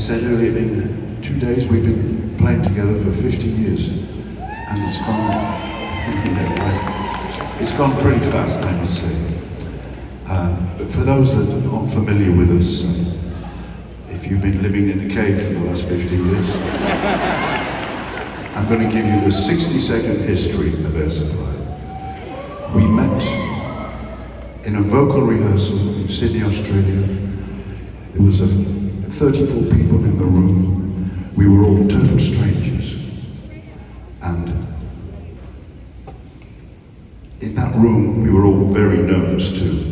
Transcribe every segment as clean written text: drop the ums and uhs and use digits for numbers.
said earlier, in 2 days we've been playing together for 50 years, and it's gone, yeah, right. It's gone pretty fast, I must say. But for those that aren't familiar with us, if you've been living in a cave for the last 50 years, I'm going to give you the 60-second history of Air Supply. We met in a vocal rehearsal in Sydney, Australia. There was 34 people in the room. We were all total strangers. And in that room, we were all very nervous too.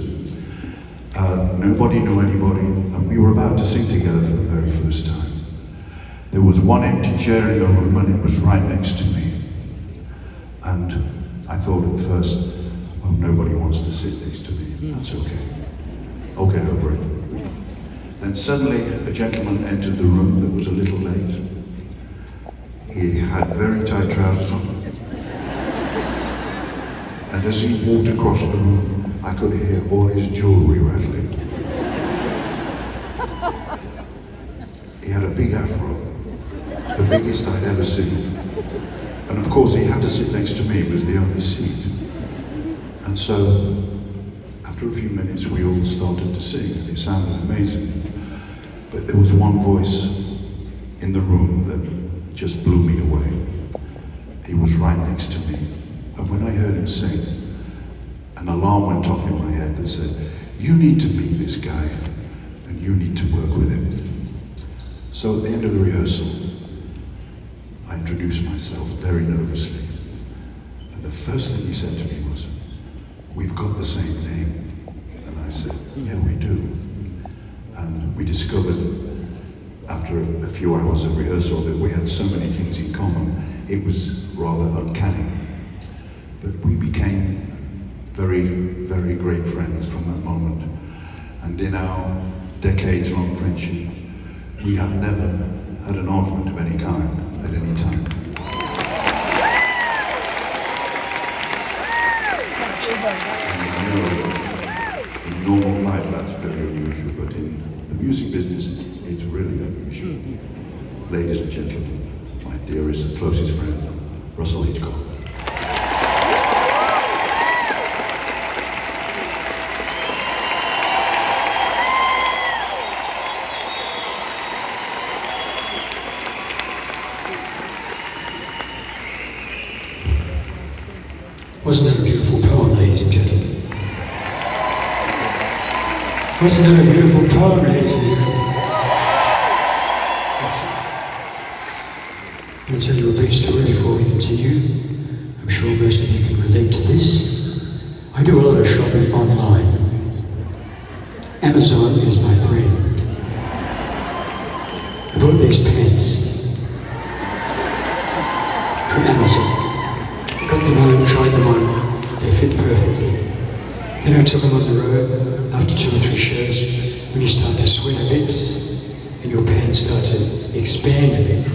Nobody knew anybody, and we were about to sing together for the very first time. There was one empty chair in the room, and it was right next to me. And I thought at first, well, nobody wants to sit next to me. That's okay. I'll get over it. Then suddenly, a gentleman entered the room that was a little late. He had very tight trousers on. And as he walked across the room, I could hear all his jewelry rattling. He had a big afro, the biggest I'd ever seen. And of course, he had to sit next to me. It was the only seat. And so, after a few minutes, we all started to sing, and it sounded amazing. But there was one voice in the room that just blew me away. He was right next to me. And when I heard him sing, an alarm went off in my head that said, you need to meet this guy, and you need to work with him. So at the end of the rehearsal, I introduced myself very nervously. And the first thing he said to me was, we've got the same name. And I said, yeah, we do. And we discovered, after a few hours of rehearsal, that we had so many things in common, it was rather uncanny. But we became very, very great friends from that moment. And in our decades-long friendship, we have never had an argument of any kind at any time. And I know in normal life that's very unusual, but in the music business, it's really unusual. Ladies and gentlemen, my dearest and closest friend, Russell Hitchcock. Wasn't that a beautiful poem, ladies and gentlemen? Wasn't that a beautiful poem, ladies and gentlemen? That's it. I'm going to tell you a brief story before we continue. I'm sure most of you can relate to this. I do a lot of shopping online. Amazon is my friend. I bought these pants from Amazon. Got them home, tried them on, they fit perfectly. Then I took them on the road. After 2 or 3 shows, when you start to sweat a bit, and your pants start to expand a bit.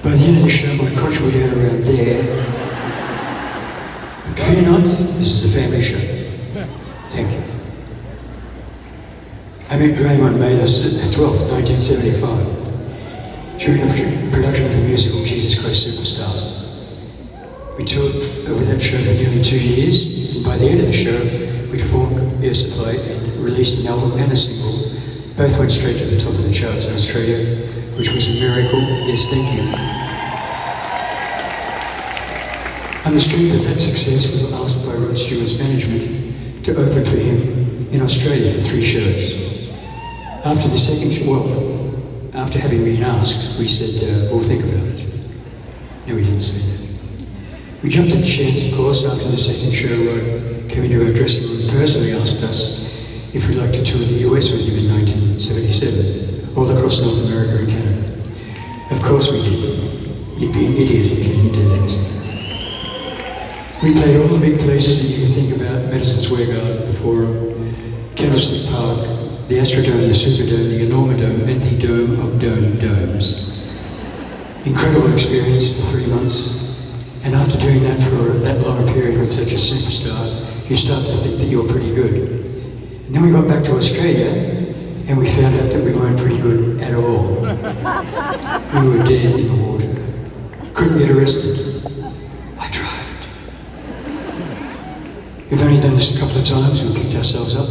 By the end of the show, my crotch went down around there. But fear not, this is a family show. Thank you. I met Graham on May the 12th, 1975, during the production of the musical Jesus Christ Superstar. We toured with that show for nearly 2 years, and by the end of the show, we'd formed Air Supply and released an album and a single. Both went straight to the top of the charts in Australia, which was a miracle. Yes, thank you. On the strength of that success, we were asked by Rod Stewart's management to open for him in Australia for 3 shows. After the second show, after having been asked, we said, we'll think about it. No, we didn't say that. We jumped at the chance, of course. After the second show, Rod came into our dressing room and personally asked us if we'd like to tour the US with him in 1977, all across North America and Canada. Of course we did. You'd be an idiot if you didn't do that. We played all the big places that you can think about: Madison Square Garden, the Forum, Candlestick Park, the Astrodome, the Superdome, the Enormodome, and the Dome of Domes. Incredible experience for 3 months. And after doing that for that long a period with such a superstar, you start to think that you're pretty good. And then we got back to Australia, and we found out that we weren't pretty good at all. We were dead in the water. Couldn't get arrested. I tried. We've only done this a couple of times. We picked ourselves up.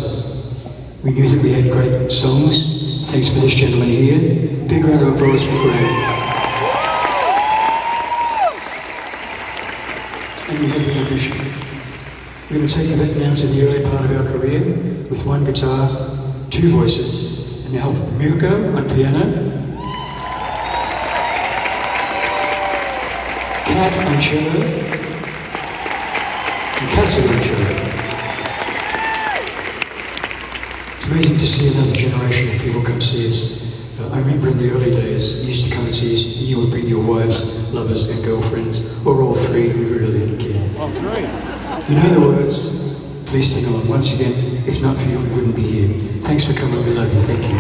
We knew that we had great songs. Thanks for this gentleman here. Big round of applause for Graham. And we have an ambition. We're going to take it back now to the early part of our career with one guitar, two voices, and the help of Mirko on piano, Kat on cello, and Cassie on cello. It's amazing to see another generation of people come see us. I remember in the early days, you used to come and see us, and you would bring your wives, lovers, and girlfriends, or all three, we really didn't care. All three. You know the words, please sing along. Once again, if not for you, we wouldn't be here. Thanks for coming, we love you, thank you.